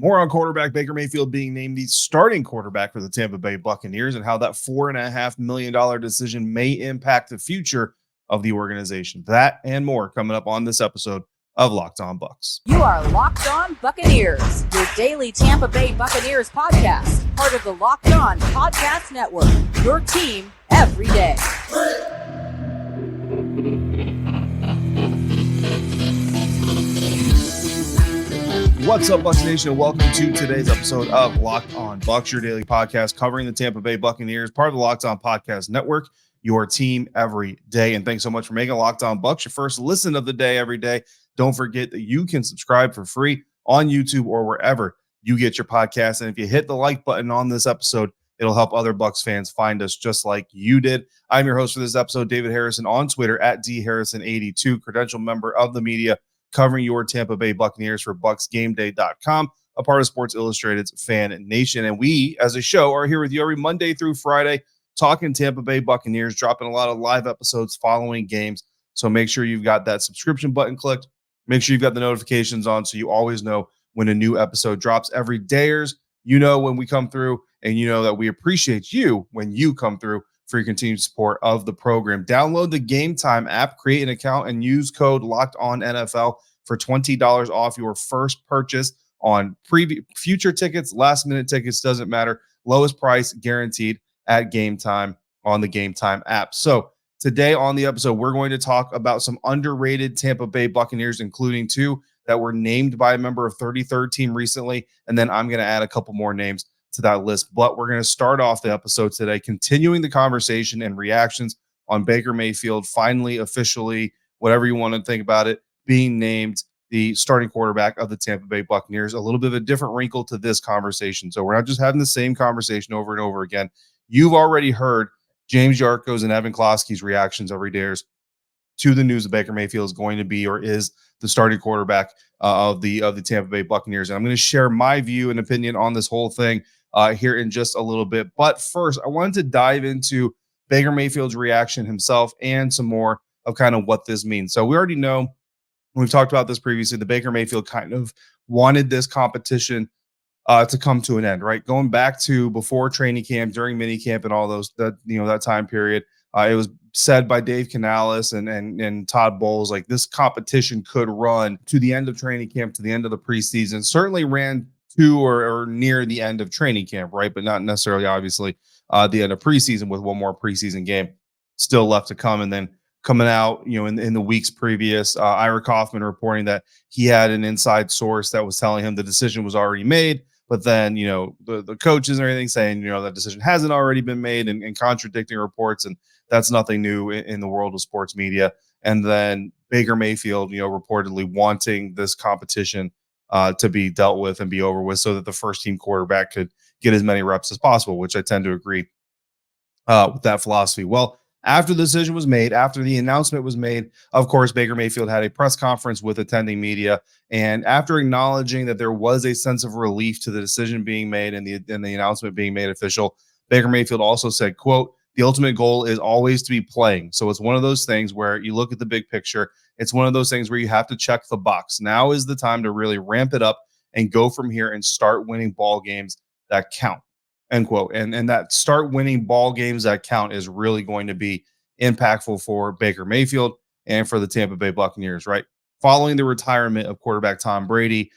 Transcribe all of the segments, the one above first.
More on quarterback Baker Mayfield being named the starting quarterback for the Tampa Bay Buccaneers and how that $4.5 million decision may impact the future of the organization. That and more coming up on this episode of Locked On Bucs. You are Locked On Buccaneers, your daily Tampa Bay Buccaneers podcast, part of the Locked On Podcast Network, your team every day. What's up, Bucs Nation? Welcome to today's episode of Locked On Bucs, your daily podcast covering the Tampa Bay Buccaneers, part of the Locked On Podcast Network, your team every day. And thanks so much for making Locked On Bucs your first listen of the day every day. Don't forget that you can subscribe for free on YouTube or wherever you get your podcast. And if you hit the like button on this episode, it'll help other Bucs fans find us just like you did. I'm your host for this episode, David Harrison, on Twitter at DHarrison82, credential member of the media, covering your Tampa Bay Buccaneers for BucsGameDay.com, a part of Sports Illustrated's Fan Nation. And we, as a show, are here with you every Monday through Friday, talking Tampa Bay Buccaneers, dropping a lot of live episodes following games. So make sure you've got that subscription button clicked. Make sure you've got the notifications on so you always know when a new episode drops. Every dayers, you know when we come through, and you know that we appreciate you when you come through for your continued support of the program. Download the Game Time app, create an account, and use code LOCKEDONNFL for $20 off your first purchase on future tickets, last-minute tickets, doesn't matter. Lowest price guaranteed at Game Time on the Game Time app. So today on the episode, we're going to talk about some underrated Tampa Bay Buccaneers, including two that were named by a member of 33rd team recently, and then I'm going to add a couple more names to that list. But we're going to start off the episode today, continuing the conversation and reactions on Baker Mayfield, finally, officially, whatever you want to think about it, being named the starting quarterback of the Tampa Bay Buccaneers. A little bit of a different wrinkle to this conversation. So we're not just having the same conversation over and over again. You've already heard James Yarcho's and Evan Klosky's reactions every day to the news that Baker Mayfield is going to be or is the starting quarterback of the Tampa Bay Buccaneers. And I'm going to share my view and opinion on this whole thing here in just a little bit. But first, I wanted to dive into Baker Mayfield's reaction himself and some more of kind of what this means. So we already know, we've talked about this previously, the Baker Mayfield kind of wanted this competition to come to an end, right? Going back to before training camp, during mini camp, and all those that time period, it was said by Dave Canales and Todd Bowles, like this competition could run to the end of training camp, to the end of the preseason. Certainly ran to or near the end of training camp, right? But not necessarily, obviously, the end of preseason, with one more preseason game still left to come. And then coming out, in the weeks previous, Ira Kaufman reporting that he had an inside source that was telling him the decision was already made. But then, the coaches and everything saying, that decision hasn't already been made, and contradicting reports. And that's nothing new in the world of sports media. And then Baker Mayfield, reportedly wanting this competition to be dealt with and be over with so that the first team quarterback could get as many reps as possible, which I tend to agree with that philosophy. Well, after the decision was made, after the announcement was made, of course, Baker Mayfield had a press conference with attending media. And after acknowledging that there was a sense of relief to the decision being made and the announcement being made official, Baker Mayfield also said, quote, "The ultimate goal is always to be playing." So it's one of those things where you look at the big picture. It's one of those things where you have to check the box. Now is the time to really ramp it up and go from here and start winning ball games that count. End quote. And that start winning ball games that count is really going to be impactful for Baker Mayfield and for the Tampa Bay Buccaneers, right? Following the retirement of quarterback Tom Brady,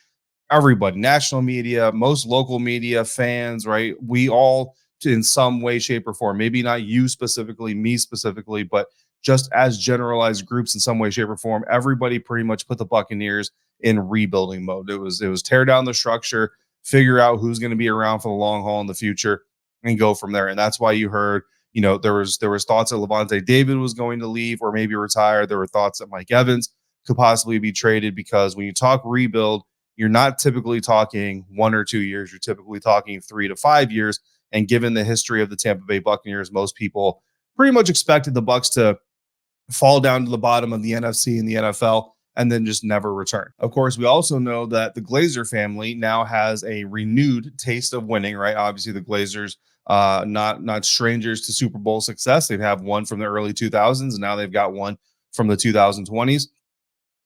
everybody, national media, most local media, fans, right? We all, in some way, shape, or form, maybe not you specifically, me specifically, but just as generalized groups in some way, shape, or form, everybody pretty much put the Buccaneers in rebuilding mode. It was tear down the structure, figure out who's going to be around for the long haul in the future, and go from there. And that's why you heard, there was thoughts that Levante David was going to leave or maybe retire. There were thoughts that Mike Evans could possibly be traded, because when you talk rebuild, you're not typically talking 1 or 2 years. You're typically talking 3 to 5 years. And given the history of the Tampa Bay Buccaneers, most people pretty much expected the Bucs to fall down to the bottom of the NFC and the NFL and then just never return. Of course, we also know that the Glazer family now has a renewed taste of winning, right? Obviously, the Glazers, not strangers to Super Bowl success. They've had one from the early 2000s, and now they've got one from the 2020s.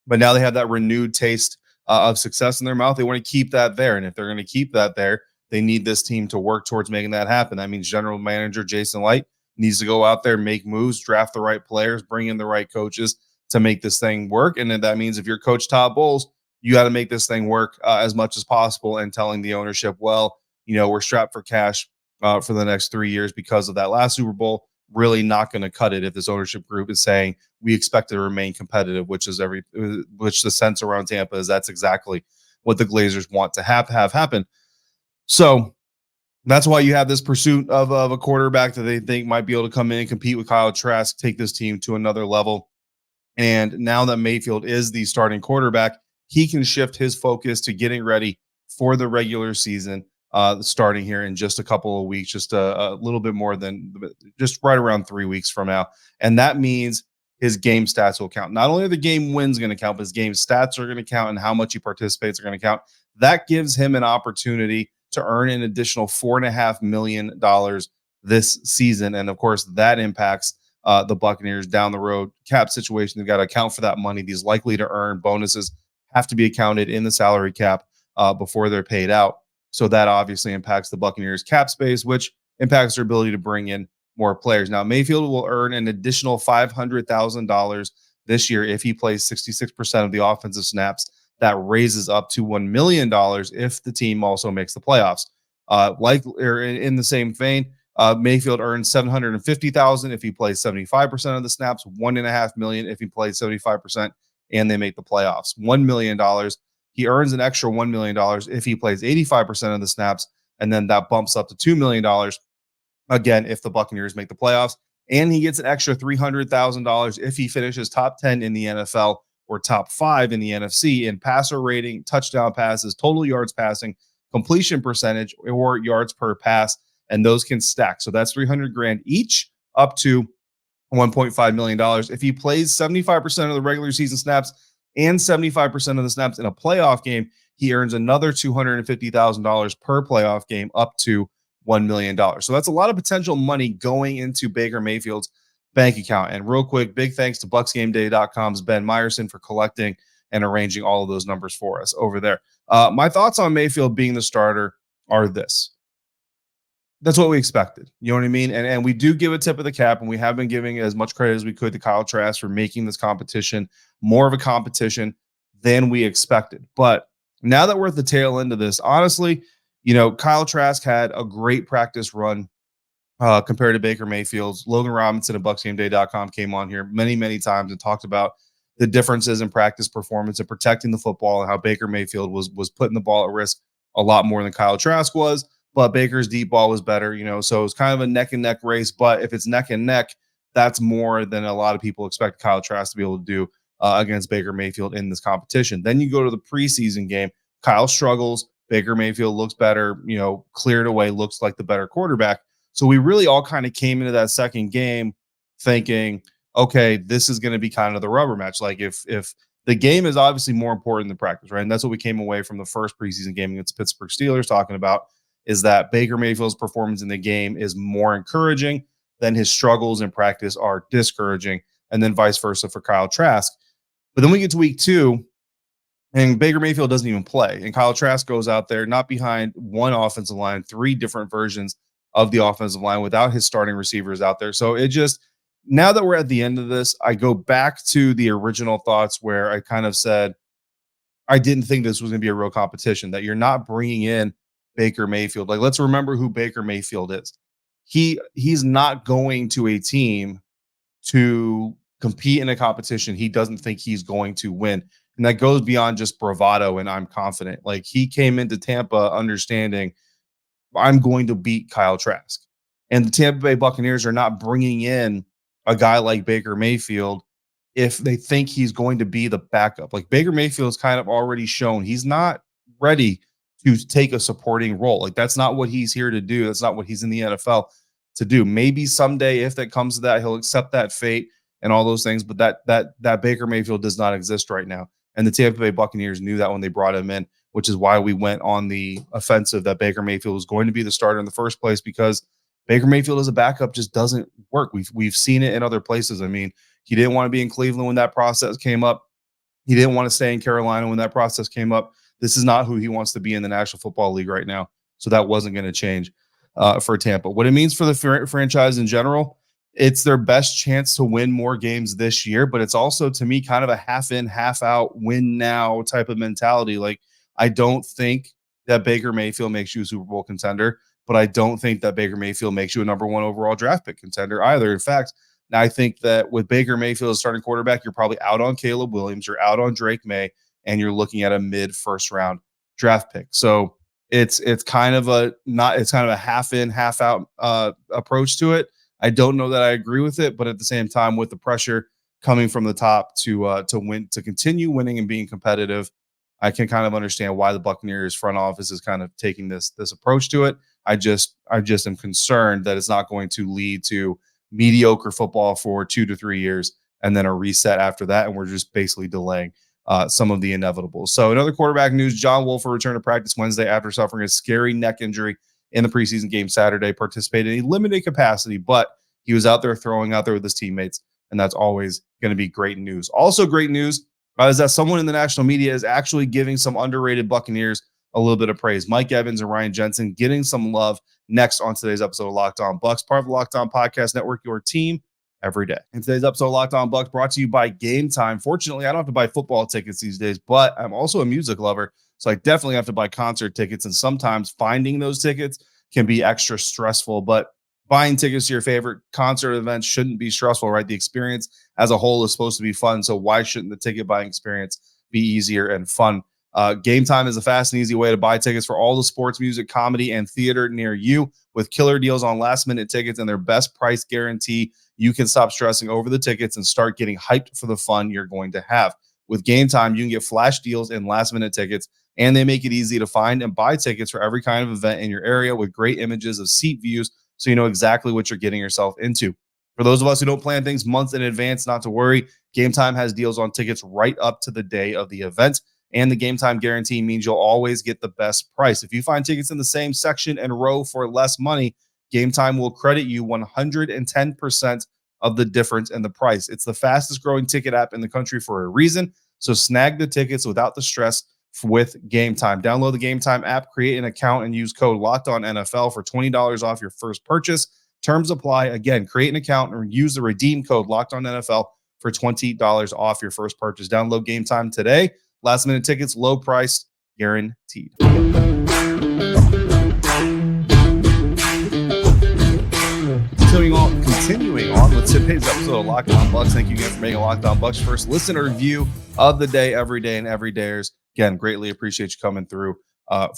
But now they have that renewed taste of success in their mouth. They want to keep that there. And if they're going to keep that there, they need this team to work towards making that happen. That means general manager Jason Light needs to go out there, make moves, draft the right players, bring in the right coaches to make this thing work. And then that means if you're Coach Todd Bowles, you got to make this thing work as much as possible, and telling the ownership, well, we're strapped for cash for the next 3 years because of that last Super Bowl. Really not going to cut it if this ownership group is saying we expect to remain competitive, which the sense around Tampa is that's exactly what the Glazers want to have happen. So that's why you have this pursuit of a quarterback that they think might be able to come in and compete with Kyle Trask, take this team to another level. And now that Mayfield is the starting quarterback, he can shift his focus to getting ready for the regular season, starting here in just a couple of weeks, just a little bit more than just right around 3 weeks from now. And that means his game stats will count. Not only are the game wins going to count, but his game stats are going to count, and how much he participates are going to count. That gives him an opportunity to earn an additional $4.5 million this season. And of course, that impacts the Buccaneers down the road cap situation. They've got to account for that money. These likely to earn bonuses have to be accounted in the salary cap before they're paid out. So that obviously impacts the Buccaneers cap space, which impacts their ability to bring in more players. Now, Mayfield will earn an additional $500,000 this year if he plays 66% of the offensive snaps. That raises up to $1 million if the team also makes the playoffs. In the same vein, Mayfield earns $750,000 if he plays 75% of the snaps, $1.5 million if he plays 75% and they make the playoffs. $1 million. He earns an extra $1 million if he plays 85% of the snaps, and then that bumps up to $2 million again if the Buccaneers make the playoffs. And he gets an extra $300,000 if he finishes top 10 in the NFL or top 5 in the NFC in passer rating, touchdown passes, total yards passing, completion percentage, or yards per pass, and those can stack. So that's $300,000 each, up to $1.5 million. If he plays 75% of the regular season snaps and 75% of the snaps in a playoff game, he earns another $250,000 per playoff game, up to $1 million. So that's a lot of potential money going into Baker Mayfield's bank account. And real quick, big thanks to BucsGameDay.com's Ben Meyerson for collecting and arranging all of those numbers for us over there. My thoughts on Mayfield being the starter are this. That's what we expected. You know what I mean? And we do give a tip of the cap, and we have been giving as much credit as we could to Kyle Trask for making this competition more of a competition than we expected. But now that we're at the tail end of this, honestly, Kyle Trask had a great practice run compared to Baker Mayfield's. Logan Robinson of BucsGameDay.com came on here many, many times and talked about the differences in practice performance and protecting the football, and how Baker Mayfield was putting the ball at risk a lot more than Kyle Trask was. But Baker's deep ball was better, so it was kind of a neck and neck race. But if it's neck and neck, that's more than a lot of people expect Kyle Trask to be able to do against Baker Mayfield in this competition. Then you go to the preseason game. Kyle struggles. Baker Mayfield looks better, cleared away, looks like the better quarterback. So we really all kind of came into that second game thinking, okay, this is going to be kind of the rubber match. Like if the game is obviously more important than practice, right? And that's what we came away from the first preseason game against Pittsburgh Steelers talking about, is that Baker Mayfield's performance in the game is more encouraging than his struggles in practice are discouraging, and then vice versa for Kyle Trask. But then we get to week 2, and Baker Mayfield doesn't even play. And Kyle Trask goes out there, not behind one offensive line, 3 different versions of the offensive line without his starting receivers out there. So it just, now that we're at the end of this, I go back to the original thoughts where I kind of said, I didn't think this was going to be a real competition, that you're not bringing in Baker Mayfield. Like, let's remember who Baker Mayfield is. He's not going to a team to compete in a competition he doesn't think he's going to win. And that goes beyond just bravado and I'm confident. Like, he came into Tampa understanding, I'm going to beat Kyle Trask. And the Tampa Bay Buccaneers are not bringing in a guy like Baker Mayfield if they think he's going to be the backup. Like, Baker Mayfield's kind of already shown he's not ready to take a supporting role. Like, that's not what he's here to do. That's not what he's in the NFL to do. Maybe someday, if that comes to that, he'll accept that fate and all those things. But that Baker Mayfield does not exist right now. And the Tampa Bay Buccaneers knew that when they brought him in, which is why we went on the offensive that Baker Mayfield was going to be the starter in the first place, because Baker Mayfield as a backup just doesn't work. We've seen it in other places. I mean, he didn't want to be in Cleveland when that process came up. He didn't want to stay in Carolina when that process came up. This is not who he wants to be in the National Football League right now. So that wasn't going to change for Tampa. What it means for the franchise in general, it's their best chance to win more games this year, but it's also, to me, kind of a half in, half out, win now type of mentality. Like, I don't think that Baker Mayfield makes you a Super Bowl contender, but I don't think that Baker Mayfield makes you a number one overall draft pick contender either. In fact, now I think that with Baker Mayfield as starting quarterback, you're probably out on Caleb Williams, you're out on Drake May, and you're looking at a mid first round draft pick. So it's kind of a half in, half out approach to it. I don't know that I agree with it, but at the same time, with the pressure coming from the top to win, to continue winning and being competitive, I can kind of understand why the Buccaneers front office is kind of taking this approach to it. I just am concerned that it's not going to lead to mediocre football for 2 to 3 years and then a reset after that, and we're just basically delaying some of the inevitable. So, in other quarterback news, John Wolford returned to practice Wednesday after suffering a scary neck injury in the preseason game Saturday. Participated in a limited capacity, but he was out there throwing out there with his teammates, and that's always going to be great news. Also great news is that someone in the national media is actually giving some underrated Buccaneers a little bit of praise. Mike Evans and Ryan Jensen getting some love next on today's episode of Locked On Bucs, part of the Locked On Podcast Network, your team every day. In today's episode of Locked On Bucs, brought to you by Game Time. Fortunately, I don't have to buy football tickets these days, but I'm also a music lover, so I definitely have to buy concert tickets, and sometimes finding those tickets can be extra stressful, but buying tickets to your favorite concert events shouldn't be stressful, right? The experience as a whole is supposed to be fun, so why shouldn't the ticket buying experience be easier and fun? Game Time is a fast and easy way to buy tickets for all the sports, music, comedy, and theater near you. With killer deals on last-minute tickets and their best price guarantee, you can stop stressing over the tickets and start getting hyped for the fun you're going to have. With Game Time, you can get flash deals and last-minute tickets, and they make it easy to find and buy tickets for every kind of event in your area with great images of seat views so you know exactly what you're getting yourself into. For those of us who don't plan things months in advance, not to worry. Game Time has deals on tickets right up to the day of the event. And the Game Time guarantee means you'll always get the best price. If you find tickets in the same section and row for less money, Game Time will credit you 110% of the difference in the price. It's the fastest growing ticket app in the country for a reason. So snag the tickets without the stress with Game Time. Download the Game Time app, create an account, and use code LOCKEDONNFL for $20 off your first purchase. Terms apply. Again, create an account and use the redeem code LOCKEDONNFL for $20 off your first purchase. Download Game Time today. Last minute tickets, low price, guaranteed. Continuing on with today's episode of Locked On Bucs. Thank you again for making Locked On Bucs first listener review of the day, every day, and every dayers. Again, greatly appreciate you coming through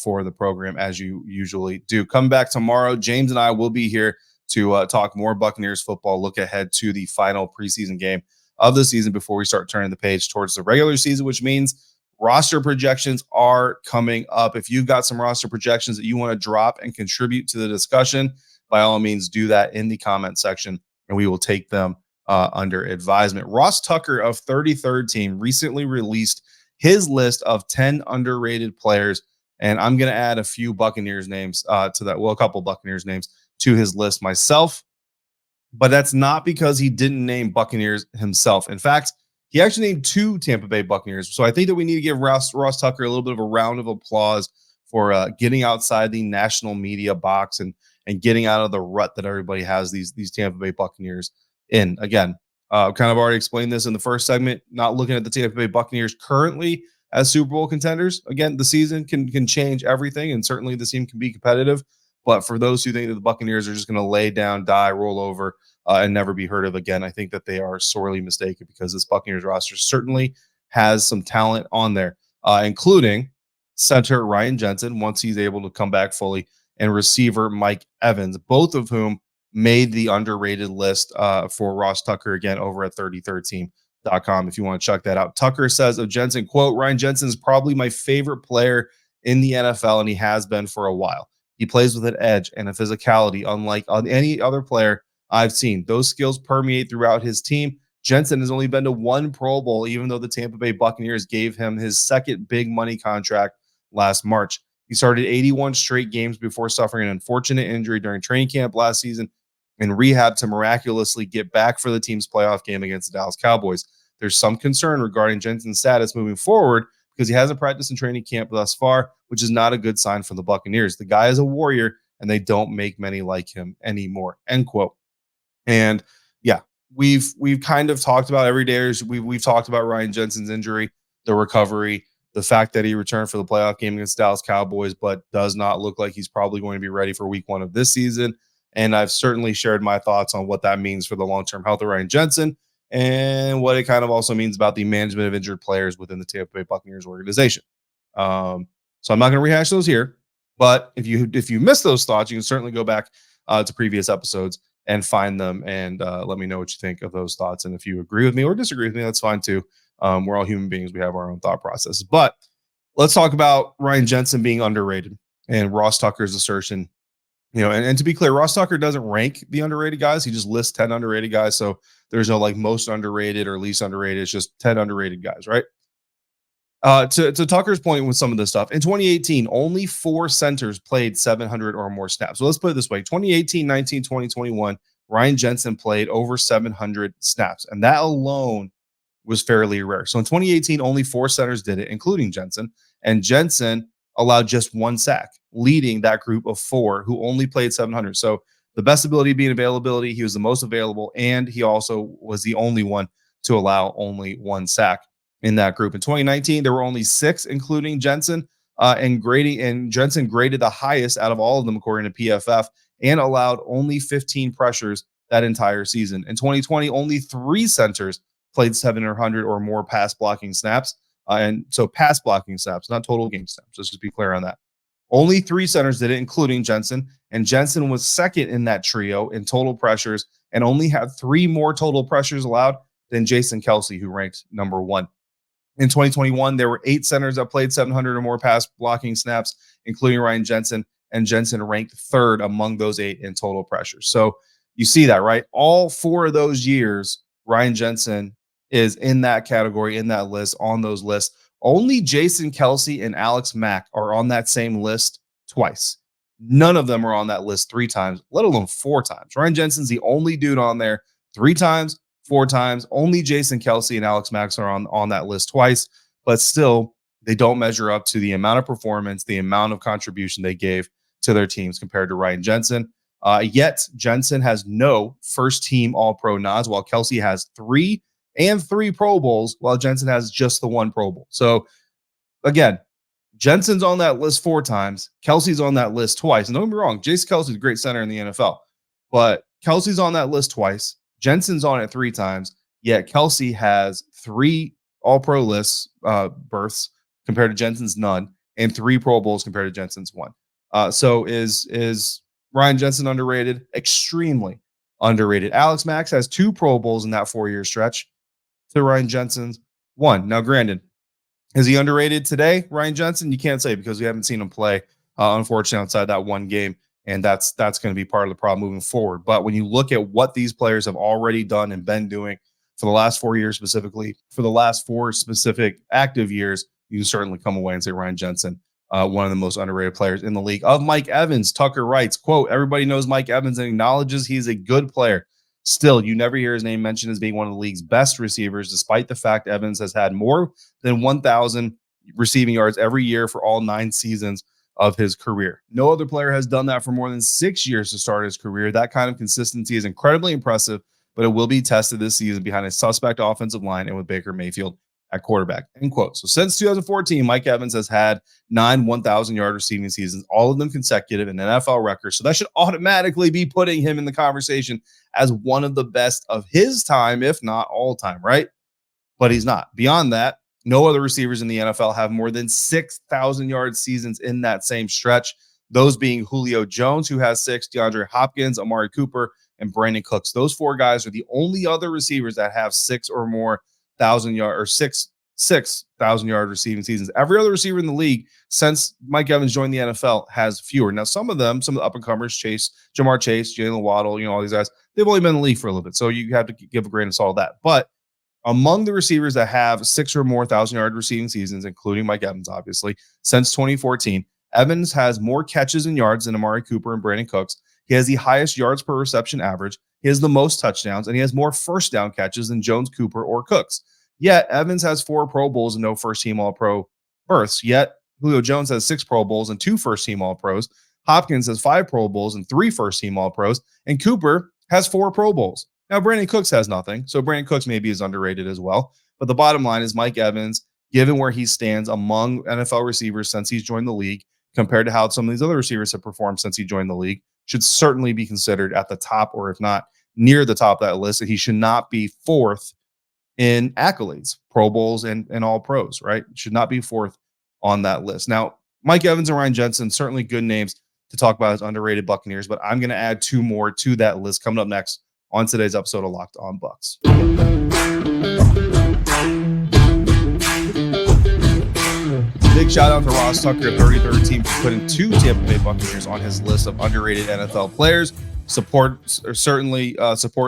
for the program as you usually do. Come back tomorrow. James and I will be here to talk more Buccaneers football, look ahead to the final preseason game of the season before we start turning the page towards the regular season, which means roster projections are coming up. If you've got some roster projections that you want to drop and contribute to the discussion, by all means, do that in the comment section, and we will take them under advisement. Ross Tucker of 33rd Team recently released his list of 10 underrated players, and I'm going to add a few Buccaneers names to that. Well, a couple Buccaneers names to his list myself, but that's not because he didn't name Buccaneers himself. In fact, he actually named 2 Tampa Bay Buccaneers. So I think that we need to give Ross Tucker a little bit of a round of applause for getting outside the national media box and getting out of the rut that everybody has these Tampa Bay Buccaneers in. Again, kind of already explained this in the first segment, not looking at the Tampa Bay Buccaneers currently as Super Bowl contenders. Again, the season can change everything, and certainly the team can be competitive. But for those who think that the Buccaneers are just going to lay down, die, roll over, and never be heard of again, I think that they are sorely mistaken, because this Buccaneers roster certainly has some talent on there, including center Ryan Jensen, once he's able to come back fully, and receiver Mike Evans, both of whom made the underrated list for Ross Tucker, again, over at 33rdteam.com if you want to check that out. Tucker says of Jensen, quote, Ryan Jensen is probably my favorite player in the NFL, and he has been for a while. He plays with an edge and a physicality unlike any other player I've seen. Those skills permeate throughout his team. Jensen has only been to 1 Pro Bowl, even though the Tampa Bay Buccaneers gave him his second big money contract last March. He started 81 straight games before suffering an unfortunate injury during training camp last season and rehab to miraculously get back for the team's playoff game against the Dallas Cowboys. there's some concern regarding Jensen's status moving forward because he hasn't practiced in training camp thus far, which is not a good sign for the Buccaneers. The guy is a warrior, and they don't make many like him anymore, end quote. And yeah, we've kind of talked about every day. We've talked about Ryan Jensen's injury, the recovery, the fact that he returned for the playoff game against Dallas Cowboys, but does not look like he's probably going to be ready for week 1 of this season. And I've certainly shared my thoughts on what that means for the long-term health of Ryan Jensen and what it kind of also means about the management of injured players within the Tampa Bay Buccaneers organization. So I'm not going to rehash those here, but if you missed those thoughts, you can certainly go back to previous episodes and find them and let me know what you think of those thoughts. And if you agree with me or disagree with me, that's fine too. We're all human beings. We have our own thought processes. But let's talk about Ryan Jensen being underrated and Ross Tucker's assertion. And to be clear, Ross Tucker doesn't rank the underrated guys. He just lists 10 underrated guys. So there's no like most underrated or least underrated. It's just 10 underrated guys, right? To Tucker's point with some of this stuff, in 2018, only 4 centers played 700 or more snaps. So let's put it this way. 2018, 19, 20, 21, Ryan Jensen played over 700 snaps. And that alone was fairly rare. So in 2018, only 4 centers did it, including Jensen. And Jensen allowed just 1 sack, leading that group of 4 who only played 700. So the best ability being availability, he was the most available, and he also was the only one to allow only 1 sack in that group. In 2019, there were only 6, including Jensen, and Jensen graded the highest out of all of them, according to PFF, and allowed only 15 pressures that entire season. In 2020, only 3 centers played 700 or more pass blocking snaps. And so pass blocking snaps, not total game snaps. Let's just be clear on that. Only 3 centers did it, including Jensen. And Jensen was second in that trio in total pressures and only had 3 more total pressures allowed than Jason Kelce, who ranked number 1. In 2021, there were 8 centers that played 700 or more pass blocking snaps, including Ryan Jensen, and Jensen ranked 3rd among those 8 in total pressures. So you see that, right? All 4 of those years, Ryan Jensen is in that category, in that list, on those lists. Only Jason Kelce and Alex Mack are on that same list twice. None of them are on that list 3 times, let alone 4 times. Ryan Jensen's the only dude on there 3 times, 4 times. Only Jason Kelce and Alex Mack are on that list twice, but still they don't measure up to the amount of performance, the amount of contribution they gave to their teams compared to Ryan Jensen. Yet Jensen has no first-team All-Pro nods, while Kelce has 3 and 3 Pro Bowls, while Jensen has just the 1 Pro Bowl. So again, Jensen's on that list 4 times. Kelce's on that list twice. And don't get me wrong, Jason Kelce's a great center in the NFL, but Kelce's on that list twice. Jensen's on it 3 times. Yet Kelce has 3 All-Pro lists berths compared to Jensen's none, and 3 Pro Bowls compared to Jensen's 1. So is Ryan Jensen underrated? Extremely underrated. Alex Mack has 2 Pro Bowls in that 4-year stretch to Ryan Jensen's 1. Now, granted, is he underrated today, Ryan Jensen? You can't say because we haven't seen him play, unfortunately, outside that 1 game. And that's going to be part of the problem moving forward. But when you look at what these players have already done and been doing for the last 4 years, specifically for the last 4 specific active years, you can certainly come away and say Ryan Jensen, one of the most underrated players in the league. Of Mike Evans, Tucker writes, quote, everybody knows Mike Evans and acknowledges he's a good player. Still, you never hear his name mentioned as being one of the league's best receivers, despite the fact Evans has had more than 1,000 receiving yards every year for all 9 seasons of his career. No other player has done that for more than 6 years to start his career. That kind of consistency is incredibly impressive, but it will be tested this season behind a suspect offensive line and with Baker Mayfield at quarterback, end quote. So since 2014, Mike Evans has had 9 1,000-yard receiving seasons, all of them consecutive, an NFL record. So that should automatically be putting him in the conversation as one of the best of his time, if not all time, right? But he's not. Beyond that, no other receivers in the NFL have more than 6,000-yard seasons in that same stretch, those being Julio Jones, who has 6, DeAndre Hopkins, Amari Cooper, and Brandon Cooks. Those 4 guys are the only other receivers that have 6 or more 1,000-yard or 6,000-yard receiving seasons. Every other receiver in the league since Mike Evans joined the NFL has fewer. Now, some of the up-and-comers, Jamar Chase, Jalen Waddle, all these guys, they've only been in the league for a little bit, so you have to give a grain of salt of that. But among the receivers that have 6 or more 1,000-yard receiving seasons, including Mike Evans, obviously, since 2014, Evans has more catches and yards than Amari Cooper and Brandon Cooks. He has the highest yards per reception average. He has the most touchdowns, and he has more first down catches than Jones, Cooper, or Cooks. Yet Evans has 4 Pro Bowls and no first-team All-Pro berths. Yet Julio Jones has 6 Pro Bowls and 2 first-team All-Pros. Hopkins has 5 Pro Bowls and 3 first-team All-Pros. And Cooper has 4 Pro Bowls. Now, Brandon Cooks has nothing, so Brandon Cooks maybe is underrated as well. But the bottom line is Mike Evans, given where he stands among NFL receivers since he's joined the league, compared to how some of these other receivers have performed since he joined the league, should certainly be considered at the top, or if not near the top of that list. And he should not be fourth in accolades, Pro Bowls and all pros, right? Should not be fourth on that list. Now, Mike Evans and Ryan Jensen, certainly good names to talk about as underrated Buccaneers, but I'm going to add 2 more to that list coming up next on today's episode of Locked On Bucs. Big shout out to Ross Tucker, 33rd team, for putting 2 Tampa Bay Buccaneers on his list of underrated NFL players. Support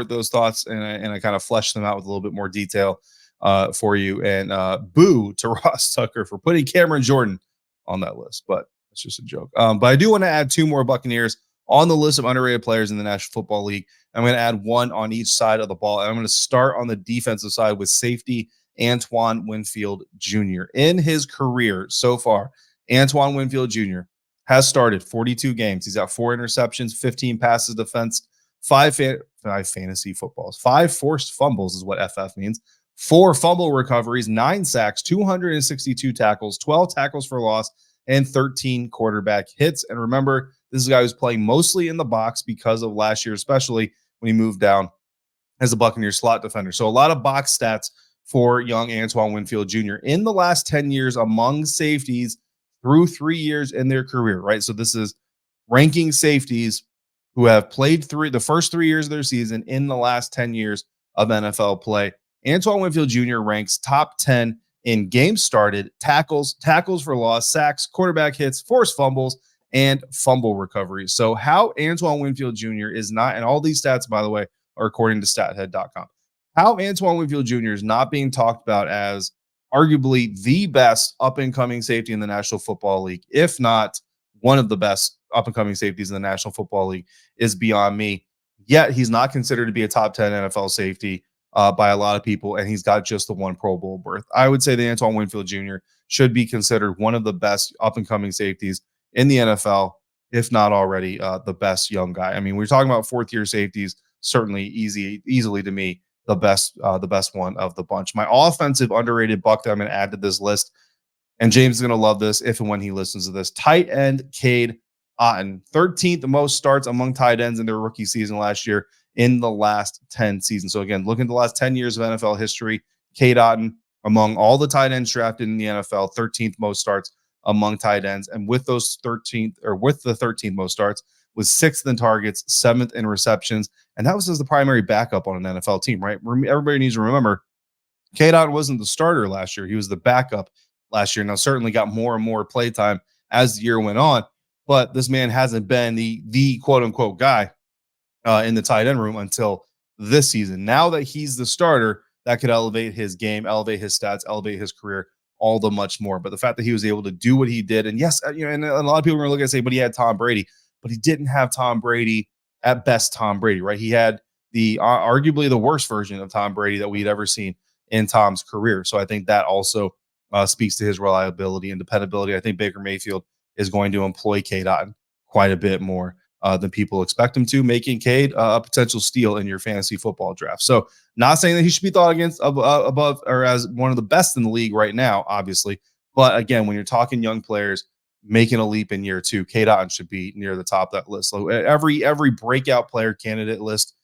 those thoughts, and I kind of flesh them out with a little bit more detail for you. And boo to Ross Tucker for putting Cameron Jordan on that list, but it's just a joke. But I do want to add 2 more Buccaneers on the list of underrated players in the National Football League. I'm going to add 1 on each side of the ball, and I'm going to start on the defensive side with safety Antoine Winfield Jr. In his career so far, Antoine Winfield Jr. has started 42 games. He's got 4 interceptions, 15 passes defense, 5 fantasy footballs, 5 forced fumbles is what FF means, 4 fumble recoveries, 9 sacks, 262 tackles, 12 tackles for loss, and 13 quarterback hits. And remember, this is a guy who's playing mostly in the box because of last year, especially when he moved down as a Buccaneers slot defender. So a lot of box stats for young Antoine Winfield Jr. in the last 10 years among safeties through 3 years in their career, right? So this is ranking safeties who have played the first 3 years of their season in the last 10 years of NFL play. Antoine Winfield Jr. ranks top 10 in games started, tackles for loss, sacks, quarterback hits, forced fumbles, and fumble recoveries. So how Antoine Winfield Jr. is not, and all these stats, by the way, are according to stathead.com. How Antoine Winfield Jr. is not being talked about as arguably the best up-and-coming safety in the National Football League, if not one of the best up-and-coming safeties in the National Football League, is beyond me. Yet he's not considered to be a top 10 NFL safety by a lot of people, and he's got just the 1 Pro Bowl berth. I would say that Antoine Winfield Jr. should be considered one of the best up-and-coming safeties in the NFL, if not already the best young guy. I mean, we're talking about 4th-year safeties, certainly easily to me, the best one of the bunch. My offensive underrated buck that I'm going to add to this list, and James is going to love this if and when he listens to this, tight end Cade Otton, 13th most starts among tight ends in their rookie season last year in the last 10 seasons. So again, looking at the last 10 years of NFL history, Cade Otton, among all the tight ends drafted in the NFL, 13th most starts among tight ends. And with the 13th most starts, was 6th in targets, 7th in receptions. And that was as the primary backup on an NFL team, right? Everybody needs to remember, Cade Otton wasn't the starter last year. He was the backup last year. Now, certainly got more and more play time as the year went on, but this man hasn't been the quote-unquote guy in the tight end room until this season. Now that he's the starter, that could elevate his game, elevate his stats, elevate his career all the much more. But the fact that he was able to do what he did, and yes, and a lot of people are going to look and say, but he had Tom Brady. But he didn't have Tom Brady at best Tom Brady, right? He had the arguably the worst version of Tom Brady that we'd ever seen in Tom's career. So I think that also speaks to his reliability and dependability. I think Baker Mayfield is going to employ Cade Otton quite a bit more than people expect him to, making Cade a potential steal in your fantasy football draft. So not saying that he should be thought against above or as one of the best in the league right now, obviously. But again, when you're talking young players making a leap in year 2, Cade Otton should be near the top of that list. So every breakout player candidate list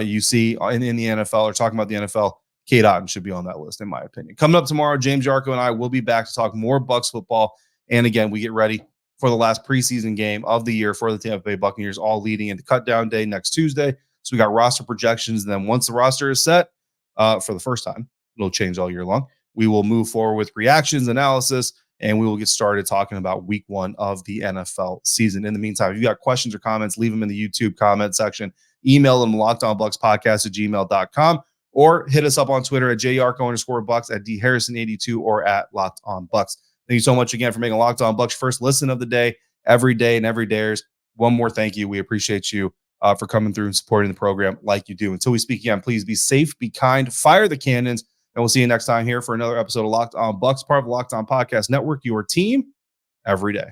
you see in the NFL or talking about the NFL, Cade Otton should be on that list, in my opinion. Coming up tomorrow, James Yarcho and I will be back to talk more Bucs football. And again, we get ready for the last preseason game of the year for the Tampa Bay Buccaneers, all leading into cutdown day next Tuesday. So we got roster projections. And then once the roster is set for the first time, it'll change all year long. We will move forward with reactions, analysis, and we will get started talking about week 1 of the NFL season. In the meantime, if you got questions or comments, leave them in the YouTube comment section. Email them lockedonbuckspodcast@gmail.com or hit us up on Twitter at @JYarcho_Bucks, at DHarrison82, or at Locked On Bucks. Thank you so much again for making Locked On Bucks first listen of the day, every day and every days. One more thank you. We appreciate you for coming through and supporting the program like you do. Until we speak again, please be safe, be kind, fire the cannons, we'll see you next time here for another episode of Locked On Bucs, part of the Locked On Podcast Network, your team every day.